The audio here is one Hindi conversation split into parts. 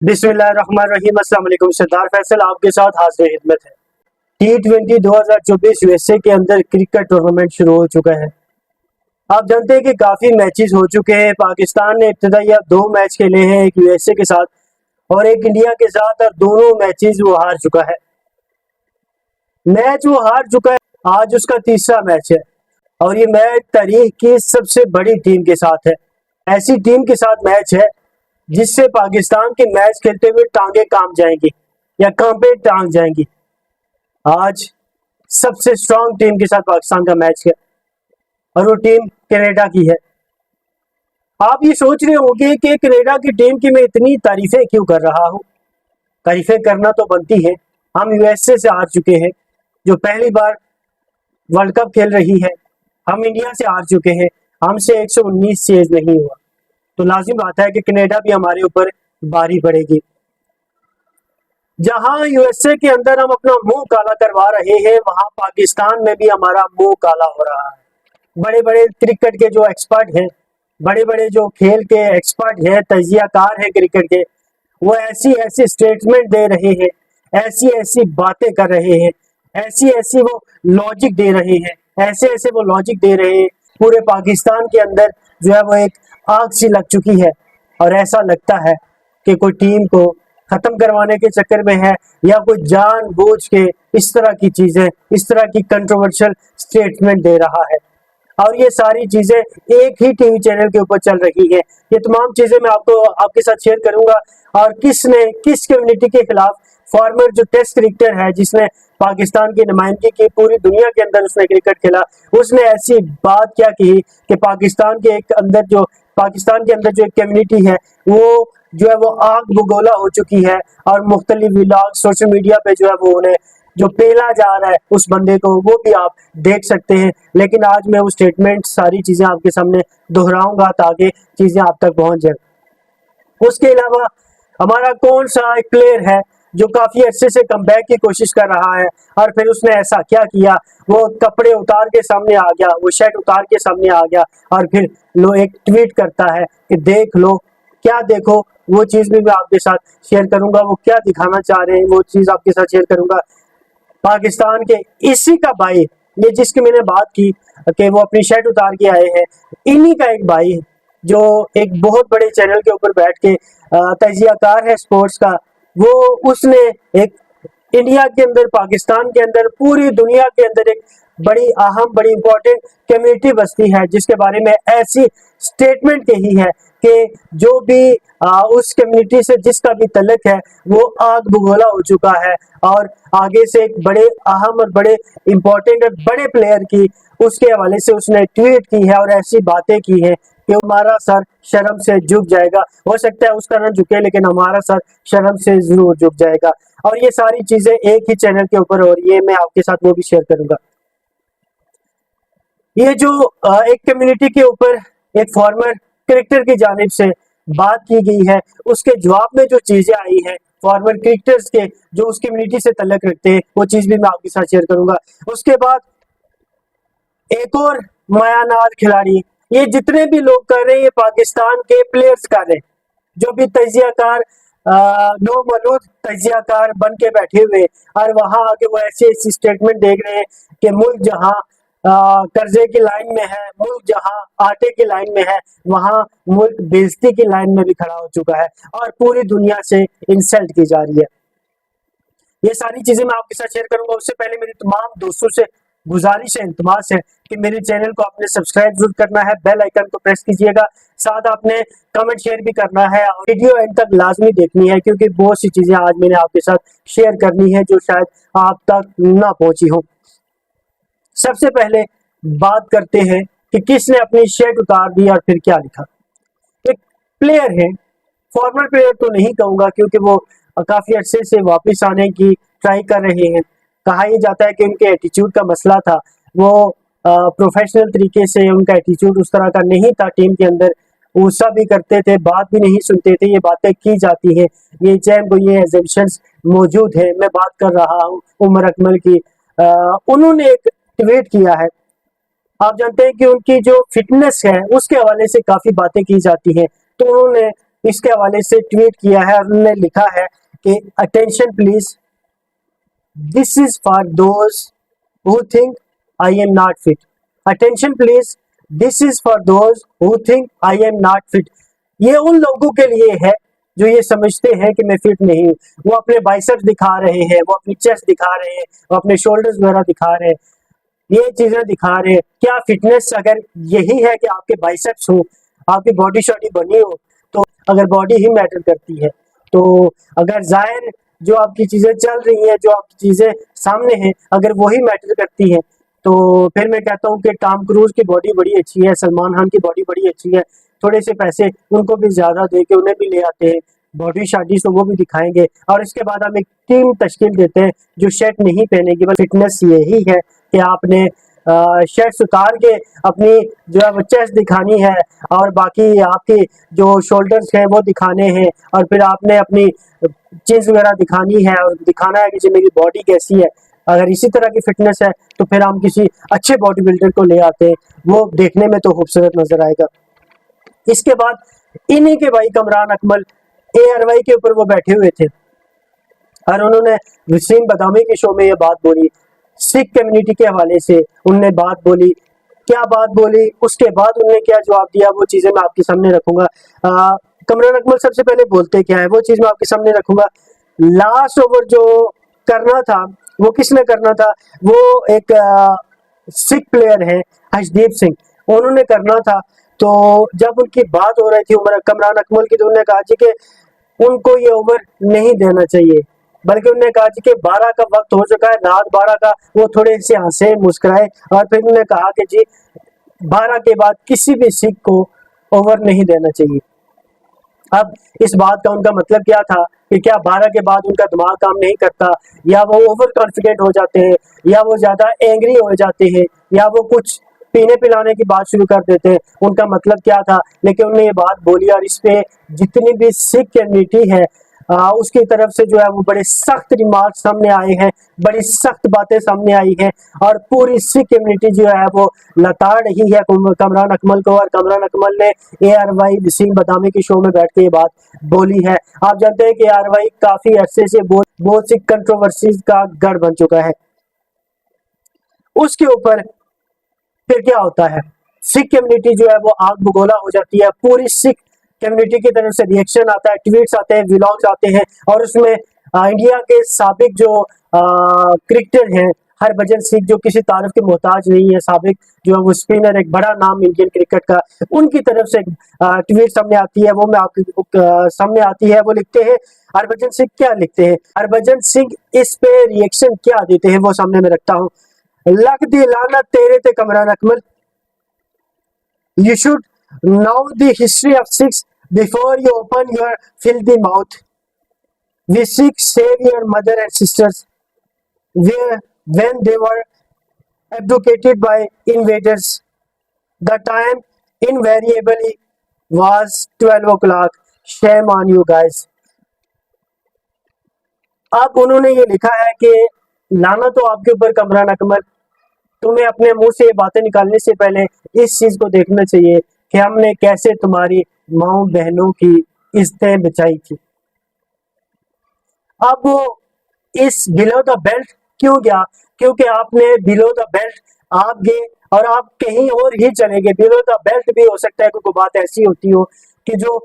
बिस्मिल्लाहिर्रहमानिर्रहीम। अस्सलाम वालेकुम। सरदार फैसल आपके साथ हाजिर खिदमत है। T20 2024 यूएसए के अंदर क्रिकेट टूर्नामेंट शुरू हो चुका है। आप जानते हैं कि काफी मैचेस हो चुके हैं। पाकिस्तान ने इब्तदाई अब 2 मैच खेले हैं, एक यूएसए के साथ और एक इंडिया के साथ, और दोनों मैचेस वो हार चुका है। आज उसका तीसरा मैच है और ये मैच तारीख की सबसे बड़ी टीम के साथ है। ऐसी टीम के साथ मैच है जिससे पाकिस्तान के मैच खेलते हुए टांगे काम जाएंगी या कांपे टांग जाएंगी। आज सबसे स्ट्रांग टीम के साथ पाकिस्तान का मैच है और वो टीम कनाडा की है। आप ये सोच रहे होंगे कि कनाडा की टीम की मैं इतनी तारीफें क्यों कर रहा हूँ। तारीफें करना तो बनती है। हम यूएसए से हार चुके हैं जो पहली बार वर्ल्ड कप खेल रही है। हम इंडिया से हार चुके हैं, हमसे 119 चेज नहीं हुआ, तो लाजिम बात है कि कनाडा भी हमारे ऊपर भारी पड़ेगी। जहां यूएसए के अंदर हम अपना मुंह काला करवा रहे हैं, वहां पाकिस्तान में भी हमारा मुंह काला हो रहा है। बड़े बड़े क्रिकेट के जो एक्सपर्ट हैं, बड़े बड़े जो खेल के एक्सपर्ट हैं, तजियाकार हैं क्रिकेट के, वो ऐसी ऐसी स्टेटमेंट दे रहे हैं, ऐसी ऐसी बातें कर रहे हैं, ऐसी ऐसी वो लॉजिक दे रहे हैं, ऐसे ऐसे वो लॉजिक दे रहे हैं। पूरे पाकिस्तान के अंदर जो है वो एक आग सी लग चुकी है और ऐसा लगता है कि कोई टीम को खत्म करवाने के चक्कर में है या कोई जानबूझ के इस तरह की चीजें, इस तरह की कंट्रोवर्शियल स्टेटमेंट दे रहा है। और ये सारी चीजें एक ही टीवी चैनल के ऊपर चल रही है। ये तमाम चीजें मैं आपको आपके साथ शेयर करूंगा। और किसने किस कम्युनिटी के खिलाफ, फॉर्मर जो टेस्ट क्रिकेटर है जिसने पाकिस्तान की नुमाइंदगी की, पूरी दुनिया के अंदर उसने क्रिकेट खेला, उसने ऐसी बात क्या की कि पाकिस्तान के अंदर जो एक कम्युनिटी है वो जो है वो आग बगोला हो चुकी है। और मुख्तलिफ व्लॉग सोशल मीडिया पे जो है वो उन्हें जो पेला जा रहा है उस बंदे को, वो भी आप देख सकते हैं। लेकिन आज मैं वो स्टेटमेंट, सारी चीजें आपके सामने दोहराऊंगा ताकि चीजें आप तक पहुंच जाए। उसके अलावा हमारा कौन सा एक प्लेयर है जो काफी अच्छे से कमबैक की कोशिश कर रहा है और फिर उसने ऐसा क्या किया, वो कपड़े उतार के सामने आ गया, वो शर्ट उतार के सामने आ गया और फिर लो एक ट्वीट करता है कि देख लो, क्या देखो। वो चीज भी मैं आपके साथ शेयर करूंगा, वो क्या दिखाना चाह रहे हैं वो चीज आपके साथ शेयर करूंगा। पाकिस्तान के इसी का भाई, ये जिसकी मैंने बात की कि वो अपनी शर्ट उतार के आए हैं, इन्हीं का एक भाई है जो एक बहुत बड़े चैनल के ऊपर बैठ के तजियाकार है स्पोर्ट्स का। वो उसने एक इंडिया के अंदर, पाकिस्तान के अंदर, पूरी दुनिया के अंदर एक बड़ी अहम, बड़ी इंपॉर्टेंट कम्युनिटी बसती है जिसके बारे में ऐसी स्टेटमेंट कही है कि जो भी उस कम्युनिटी से जिसका भी तल्लुक है वो आग बगोला हो चुका है। और आगे से एक बड़े अहम और बड़े इंपॉर्टेंट और बड़े प्लेयर की उसके हवाले से उसने ट्वीट की है और ऐसी बातें की है कि हमारा सर शर्म से झुक जाएगा। हो सकता है उसका न झुके लेकिन हमारा सर शर्म से जरूर झुक जाएगा। और ये सारी चीजें एक ही चैनल के ऊपर हो रही है, मैं आपके साथ वो भी शेयर करूंगा। ये जो एक कम्युनिटी के ऊपर एक फॉर्मर क्रिकेटर की जानिब से बात की गई है, उसके जवाब में जो चीजें आई हैं फॉर्मर क्रिकेटर्स के जो उस कम्युनिटी से तल्लुक रखते हैं, वो चीज भी मैं आपके साथ शेयर करूंगा। उसके बाद एक और मायानार खिलाड़ी, ये जितने भी लोग कर रहे हैं ये पाकिस्तान के प्लेयर्स कर रहे हैं, जो भी तजियाकार नो मलूद तजियाकार बन के बैठे हुए और वहां आके वो ऐसी ऐसी स्टेटमेंट देख रहे हैं कि मुल्क जहां कर्जे की लाइन में है, मुल्क जहां आटे की लाइन में है, वहां मुल्क बेइज्जती की लाइन में भी खड़ा हो चुका है और पूरी दुनिया से इंसल्ट की जा रही है। ये सारी चीजें मैं आपके साथ शेयर करूंगा। उससे पहले मेरी तमाम दोस्तों से गुजारिश है, इल्तमास है कि मेरे चैनल को आपने सब्सक्राइब जरूर करना है, बेल आइकन को प्रेस कीजिएगा, साथ आपने कमेंट शेयर भी करना है और वीडियो एंड तक लाजमी देखनी है क्योंकि बहुत सी चीजें आज मैंने आपके साथ शेयर करनी है जो शायद आप तक ना पहुंची हो। सबसे पहले बात करते हैं कि किसने अपनी शर्ट उतार दी और फिर क्या लिखा। एक प्लेयर है, फॉर्मर प्लेयर तो नहीं कहूंगा क्योंकि वो काफी अरसे से वापस आने की ट्राई कर रहे हैं। कहा यह जाता है कि उनके एटीट्यूड का मसला था, वो प्रोफेशनल तरीके से उनका एटीट्यूड उस तरह का नहीं था, टीम के अंदर गुस्सा भी करते थे, बात भी नहीं सुनते थे, ये बातें की जाती है, ये चैम्प, ये एग्जिबिशंस मौजूद है। मैं बात कर रहा हूँ उमर अकमल की। उन्होंने एक ट्वीट किया है। आप जानते हैं कि उनकी जो फिटनेस है उसके हवाले से काफी बातें की जाती हैं, तो उन्होंने इसके हवाले से ट्वीट किया है और उन्होंने लिखा है कि attention please, this is for those who think I am not fit. Attention please, this is for those who think I am not fit. ये उन लोगों के लिए है जो ये समझते हैं कि मैं फिट नहीं हूँ। वो अपने बाइसेप्स दिखा रहे हैं, वो अपनी चेस्ट दिखा रहे हैं, वो अपने शोल्डर्स वगैरह दिखा रहे हैं, ये चीजें दिखा रहे हैं। क्या फिटनेस अगर यही है कि आपके बाइसेप्स हो, आपकी बॉडी शॉडी बनी हो, तो अगर बॉडी ही मैटर करती है, तो अगर जाहिर जो आपकी चीजें चल रही हैं, जो आपकी चीजें सामने हैं, अगर वही मैटर करती है, तो फिर मैं कहता हूँ कि टॉम क्रूज की बॉडी बड़ी अच्छी है, सलमान खान की बॉडी बड़ी अच्छी है, थोड़े से पैसे उनको भी ज्यादा दे के उन्हें भी ले आते हैं, बॉडी शादी तो वो भी दिखाएंगे, और इसके बाद हम एक टीम तश्कील देते हैं जो शर्ट नहीं पहनेगी। बस फिटनेस यही है कि आपने शर्ट्स उतार के अपनी जो है वो चेस्ट दिखानी है और बाकी आपकी जो शोल्डर्स हैं वो दिखाने हैं, और फिर आपने अपनी चीज वगैरह दिखानी है और दिखाना है कि जी मेरी बॉडी कैसी है। अगर इसी तरह की फिटनेस है तो फिर हम किसी अच्छे बॉडी बिल्डर को ले आते हैं, वो देखने में तो खूबसूरत नजर आएगा। इसके बाद इन्हीं के भाई कमरान अकमल ARY के ऊपर वो बैठे हुए थे और उन्होंने वसीम बदामी के शो में ये बात बोली, सिख कम्युनिटी के हवाले से उनने बात बोली। क्या बात बोली, उसके बाद उन्होंने क्या जवाब दिया, वो चीजें मैं आपके सामने रखूंगा। कमरान अकमल सबसे पहले बोलते क्या है वो चीज मैं आपके सामने रखूंगा। लास्ट ओवर जो करना था वो किसने करना था, वो एक सिख प्लेयर है हर्षदीप सिंह, उन्होंने करना था। तो जब उनकी बात हो रही थी उमर कमरान अकमल की, तो उन्होंने कहा जी कि उनको ये ओवर नहीं देना चाहिए, बल्कि उन्होंने कहा कि 12 का वक्त हो चुका है, रात 12 का। वो थोड़े से हंसे मुस्कुराए और फिर उन्होंने कहा कि जी 12 के बाद किसी भी सिख को ओवर नहीं देना चाहिए। अब इस बात का उनका मतलब क्या था कि क्या 12 के बाद उनका दिमाग काम नहीं करता, या वो ओवर कॉन्फिडेंट हो जाते हैं, या वो ज्यादा एंग्री हो जाते हैं, या वो कुछ पीने पिलाने की बात शुरू कर देते हैं, उनका मतलब क्या था। लेकिन उन्होंने ये बात बोली और इस पे जितनी भी सिख कम्युनिटी है उसकी तरफ से जो है वो बड़े सख्त रिमार्क सामने आए हैं, बड़ी सख्त बातें सामने आई हैं, और पूरी सिख कम्युनिटी जो है वो लताड़ रही है कमरान अकमल को। और कमरान अकमल ने ARY वसीम बदामी के शो में बैठ के ये बात बोली है। आप जानते हैं कि ARY काफी अरसे से बहुत सी कंट्रोवर्सीज का गढ़ बन चुका है। उसके ऊपर फिर क्या होता है, सिख कम्युनिटी जो है वो आग बगोला हो जाती है। पूरी सिख कम्युनिटी की तरफ से रिएक्शन आता है, ट्वीट्स आते हैं, व्लॉग्स आते हैं, और उसमें इंडिया के साबिक जो क्रिकेटर हैं हरभजन सिंह, जो किसी तारीफ के मोहताज नहीं है, साबिक जो है वो स्पिनर, एक बड़ा नाम इंडियन क्रिकेट का, उनकी तरफ से ट्वीट सामने आती है, वो मैं आपके सामने आती है। वो लिखते हैं, हरभजन सिंह क्या लिखते हैं, हरभजन सिंह इस पे रिएक्शन क्या देते हैं वो सामने में रखता हूँ। लग दी लानत तेरे ते Kamran Akmal, you should know the history of Sikhs before you open your filthy mouth. We Sikhs save your mother and sisters when they were abducted by invaders. The time invariably was 12 o'clock. Shame on you guys. अब उन्होंने ये लिखा है कि लाना तो आपके ऊपर कमरान अकमल, तुम्हें अपने मुंह से ये बातें निकालने से पहले इस चीज को देखना चाहिए कि हमने कैसे तुम्हारी माओ बहनों की इज्जतें बचाई थी। अब वो इस बिलो द बेल्ट क्यों गया, क्योंकि आपने बिलो द बेल्ट आप गए और आप कहीं और ही चले गए। बिलो द बेल्ट भी हो सकता है कोई बात ऐसी होती हो कि जो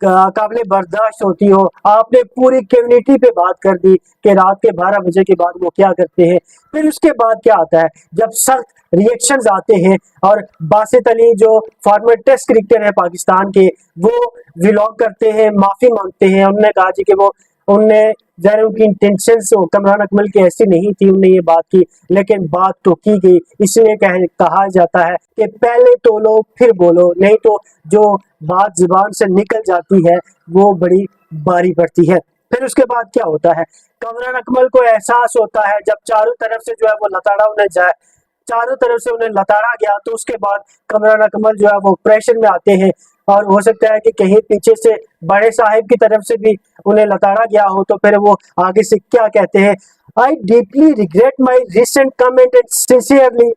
काबिल बर्दाश्त होती हो। आपने पूरी कम्युनिटी पे बात कर दी कि रात के 12 बजे के बाद वो क्या करते हैं। फिर उसके बाद क्या आता है, जब सख्त रिएक्शंस आते हैं और बासित अली जो फॉर्मर टेस्ट क्रिकेटर है पाकिस्तान के, वो व्लॉग करते हैं, माफी मांगते हैं। उन्होंने कहा जी कि वो उनने ज़ाहिर उनकी इंटेंशंस कमरान अकमल की ऐसी नहीं थी, उनने ये बात की, लेकिन बात तो की गई। इसलिए कहा जाता है कि पहले तोलो फिर बोलो, नहीं तो जो बात जुबान से निकल जाती है वो बड़ी भारी पड़ती है। फिर उसके बाद क्या होता है, कमरान अकमल को एहसास होता है जब चारों तरफ से जो है वो लताड़ा उन्हें जाए, चारों तरफ से उन्हें लताड़ा गया, तो उसके बाद कमरान अकमल जो है वो प्रेशर में आते हैं, और हो सकता है कि कहीं पीछे से बड़े साहिब की तरफ से भी उन्हें लताड़ा गया हो। तो फिर वो आगे से क्या कहते हैं, I deeply regret my recent comment and sincerely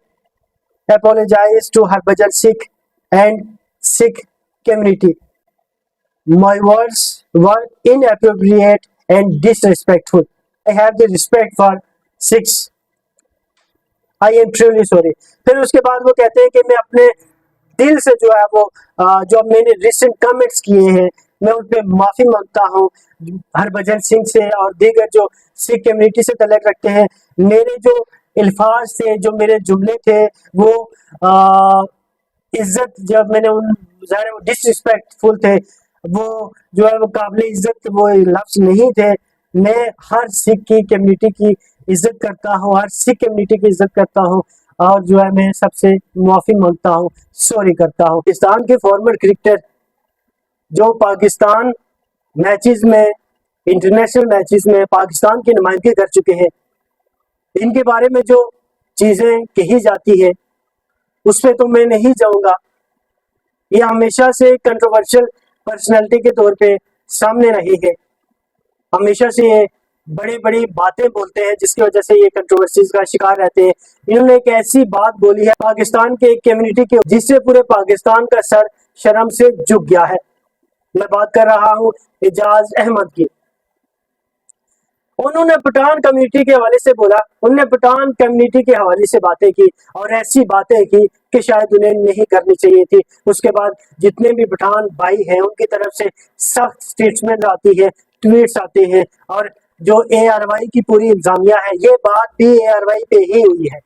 apologize to Harbhajan Sikh and Sikh community. My words were inappropriate and disrespectful. I have the respect for six. I am truly sorry. फिर उसके बाद वो कहते हैं कि मैं अपने दिल से जो है वो जो मैंने रिसेंट कमेंट्स किए हैं मैं उन पे माफी मांगता हूँ। हरभजन सिंह से और दीगर जो सिख कम्युनिटी से तल्लुक रखते हैं, मेरे जो अल्फाज थे, जो मेरे जुमले थे, वो इज्जत जब मैंने उन ज़ाहिर वो डिसरिस्पेक्टफुल थे, वो जो है वो काबिल इज्जत वो लफ्ज नहीं थे। मैं हर सिख की कम्युनिटी की इज्जत करता हूँ, हर सिख कम्युनिटी की इज्जत करता हूँ और जो है मैं सबसे माफी मांगता हूँ, सॉरी करता हूँ। पाकिस्तान के फॉर्मर क्रिकेटर जो पाकिस्तान मैचेस में, इंटरनेशनल मैचेस में पाकिस्तान की नुमाइंदगी कर चुके हैं, इनके बारे में जो चीजें कही जाती है उस पर तो मैं नहीं जाऊंगा। ये हमेशा से कंट्रोवर्शियल पर्सनैलिटी के तौर पे सामने रही है, हमेशा से ये बड़ी बड़ी बातें बोलते हैं जिसकी वजह से ये कंट्रोवर्सीज का शिकार रहते हैं। इन्होंने एक ऐसी बात बोली है पाकिस्तान के एक कम्युनिटी के जिससे पूरे पाकिस्तान का सर शर्म से झुक गया है। मैं बात कर रहा हूँ एजाज अहमद की। उन्होंने पठान कम्युनिटी के हवाले से बोला, उन्होंने पठान कम्युनिटी के हवाले से बातें की और ऐसी बातें की कि शायद उन्हें नहीं करनी चाहिए थी। उसके बाद जितने भी पठान भाई हैं उनकी तरफ से सख्त स्टेटमेंट आती है, ट्वीट्स आते हैं और जो ARY की पूरी इंतजामिया है, ये बात भी ARY पे ही हुई है।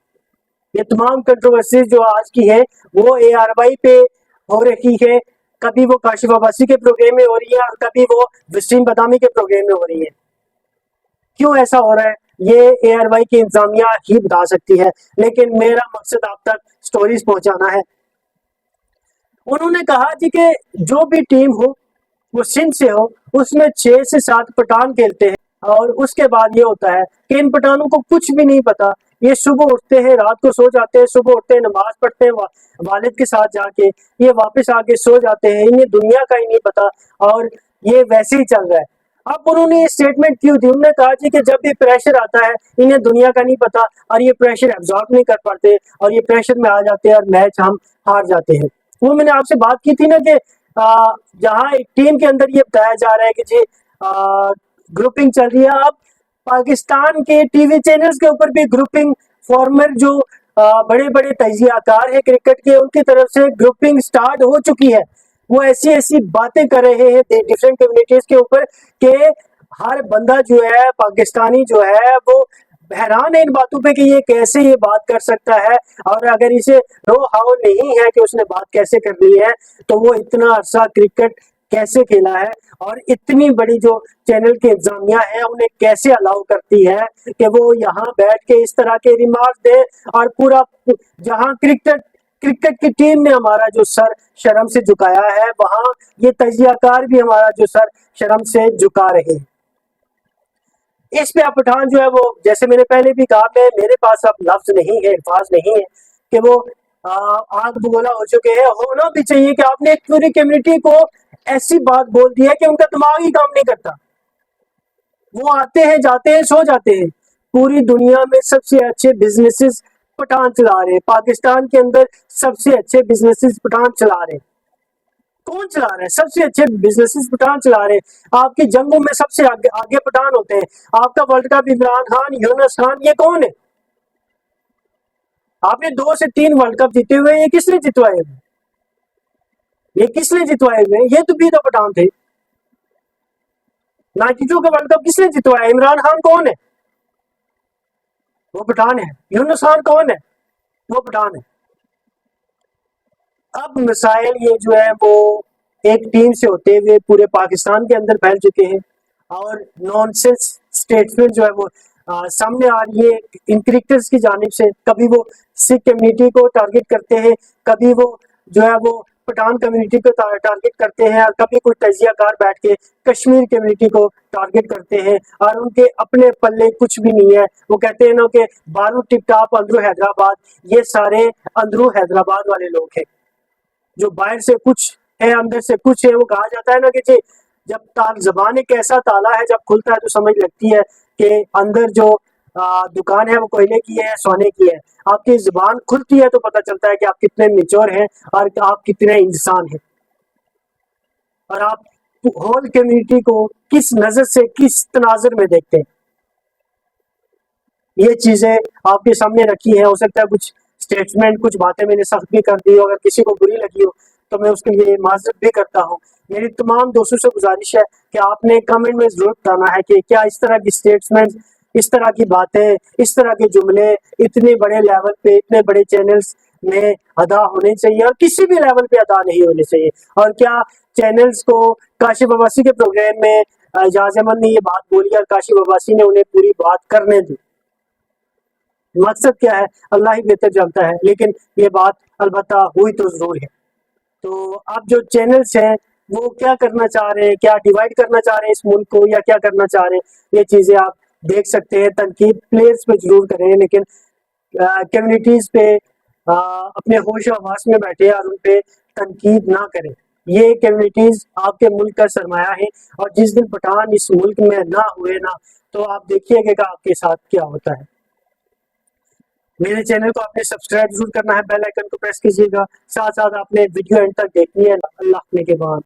ये तमाम कंट्रोवर्सीज जो आज की है वो ARY पे हो रही है। कभी वो काशिफ अब्बासी के प्रोग्राम में हो रही है और कभी वो वसीम बदामी के प्रोग्राम में हो रही है। क्यों ऐसा हो रहा है ये ARY की इंतजामिया ही बता सकती है, लेकिन मेरा मकसद आप तक स्टोरीज पहुंचाना है। उन्होंने कहा जी कि जो भी टीम हो वो सिंध से हो, उसमें 6 से 7 पठान खेलते हैं और उसके बाद ये होता है कि इन पठानों को कुछ भी नहीं पता। ये सुबह उठते हैं, रात को सो जाते हैं, सुबह उठते हैं, नमाज पढ़ते हैं वालिद के साथ जाके, ये वापस आके सो जाते हैं, इन्हें दुनिया का ही नहीं पता और ये वैसे ही चल रहा है। अब उन्होंने ये स्टेटमेंट क्यों दी? उन्होंने कहा जी कि जब भी प्रेशर आता है इन्हें दुनिया का नहीं पता और ये प्रेशर एब्जॉर्ब नहीं कर पाते और ये प्रेशर में आ जाते हैं और मैच हम हार जाते हैं। वो मैंने आपसे बात की थी ना कि जहाँ एक टीम के अंदर ये बताया जा रहा है कि जी ग्रुपिंग चल रही है। अब पाकिस्तान के टीवी चैनल्स के ऊपर भी ग्रुपिंग, फॉर्मर जो बड़े बड़े तजियाकार है क्रिकेट के, उनकी तरफ से ग्रुपिंग स्टार्ट हो चुकी है। वो ऐसी ऐसी बातें कर रहे हैं डिफरेंट कम्युनिटीज के ऊपर कि हर बंदा जो है पाकिस्तानी जो है वो हैरान है इन बातों पे कि ये कैसे ये बात कर सकता है और अगर इसे नो हाउ नहीं है कि उसने बात कैसे कर ली है तो वो इतना अरसा क्रिकेट कैसे खेला है और इतनी बड़ी जो चैनल की इंतजामिया है उन्हें कैसे अलाउ करती है कि वो यहाँ बैठ के इस तरह के रिमार्क दे और पूरा जहाँ क्रिकेट क्रिकेट की टीम ने हमारा जो सर शर्म से झुकाया है वहां ये तजियाकार भी हमारा जो सर शर्म से झुका रहे हैं। इस पे आप पठान जो है वो जैसे मैंने पहले भी कहा, मैं मेरे पास अब लफ्ज नहीं है, अल्फाज नहीं है कि वो आग बगोला हो चुके हैं। होना भी चाहिए कि आपने एक पूरी कम्युनिटी को ऐसी बात बोल दी है कि उनका दिमाग ही काम नहीं करता। वो आते हैं, जाते हैं, सो जाते हैं। पूरी दुनिया में सबसे अच्छे बिजनेसेस पठान चला रहे हैं, पाकिस्तान के अंदर सबसे अच्छे बिजनेसेस पठान चला रहे हैं। कौन चला रहा है? सबसे अच्छे बिजनेसेस पठान चला रहे हैं। आपकी जंगों में सबसे आगे, आगे पठान होते हैं। आपका वर्ल्ड कप इमरान खान, यूनुस खान, ये कौन है? आपने 2 से 3 वर्ल्ड कप जीते हुए, ये किसने जितवाए हुए? ये किसने जितवाए हुए? ये तो भी तो पठान थे। 92 का वर्ल्ड कप किसने जितवाया? इमरान खान कौन है? वो पठान है। यूनुस खान कौन है? वो पठान है। अब मिसाइल ये जो है वो एक टीम से होते हुए पूरे पाकिस्तान के अंदर फैल चुके हैं और नॉनसेंस स्टेटमेंट जो है वो सामने आ रही है इन क्रिकेटर्स की जानिब से। कभी वो सिख कम्युनिटी को टारगेट करते हैं, कभी वो जो है वो पठान कम्युनिटी को टारगेट करते हैं और कभी कोई तजियाकार बैठ के कश्मीर कम्युनिटी को टारगेट करते हैं और उनके अपने पल्ले कुछ भी नहीं है। वो कहते हैं ना कि बारू टिप टाप अंदरू हैदराबाद, ये सारे अंदरू हैदराबाद वाले लोग हैं। जो बाहर से कुछ है अंदर से कुछ है। वो कहा जाता है ना कि जी जब जबान एक ऐसा ताला है, जब खुलता है तो समझ लगती है कि अंदर जो दुकान है वो कोयले की है, सोने की है। आपकी जुबान खुलती है तो पता चलता है कि आप कितने मेच्योर हैं और आप कितने इंसान हैं और आप होल कम्युनिटी को किस नजर से, किस तनाजर में देखते हैं। ये चीजें आपके सामने रखी है। हो सकता है कुछ स्टेटमेंट, कुछ बातें मैंने सख्त भी कर दी हो, अगर किसी को बुरी लगी हो तो मैं उसके लिए माजरत भी करता हूँ। मेरी तमाम दोस्तों से गुजारिश है कि आपने कमेंट में जरूर बताना है कि क्या इस तरह की स्टेटमेंट, इस तरह की बातें, इस तरह के जुमले इतने बड़े लेवल पे, इतने बड़े चैनल्स में अदा होने चाहिए और किसी भी लेवल पे अदा नहीं होने चाहिए। और क्या चैनल्स को काशिफ अब्बासी के प्रोग्राम में एजाज अहमद ने ये बात बोली और काशिफ अब्बासी ने उन्हें पूरी बात करने दी। मकसद क्या है अल्लाह ही बेहतर जानता है, लेकिन ये बात अलबत्ता हुई तो जरूर है। तो अब जो चैनल्स हैं वो क्या करना चाह रहे हैं, क्या डिवाइड करना चाह रहे हैं इस मुल्क को, या क्या करना चाह रहे हैं, ये चीजें आप देख सकते हैं। तनकीद प्लेयर्स पे जरूर करें, लेकिन कम्युनिटीज पे अपने होश हवास में बैठे और उन पे तनकीद ना करें। ये कम्युनिटीज आपके मुल्क का सरमाया है, और जिस दिन पठान इस मुल्क में ना हुए ना, तो आप देखिएगा कि आपके साथ क्या होता है। मेरे चैनल को आपने सब्सक्राइब जरूर करना है, बेल आइकन को प्रेस कीजिएगा, साथ साथ आपने वीडियो एंड तक देखनी है। अल्लाह के बाद।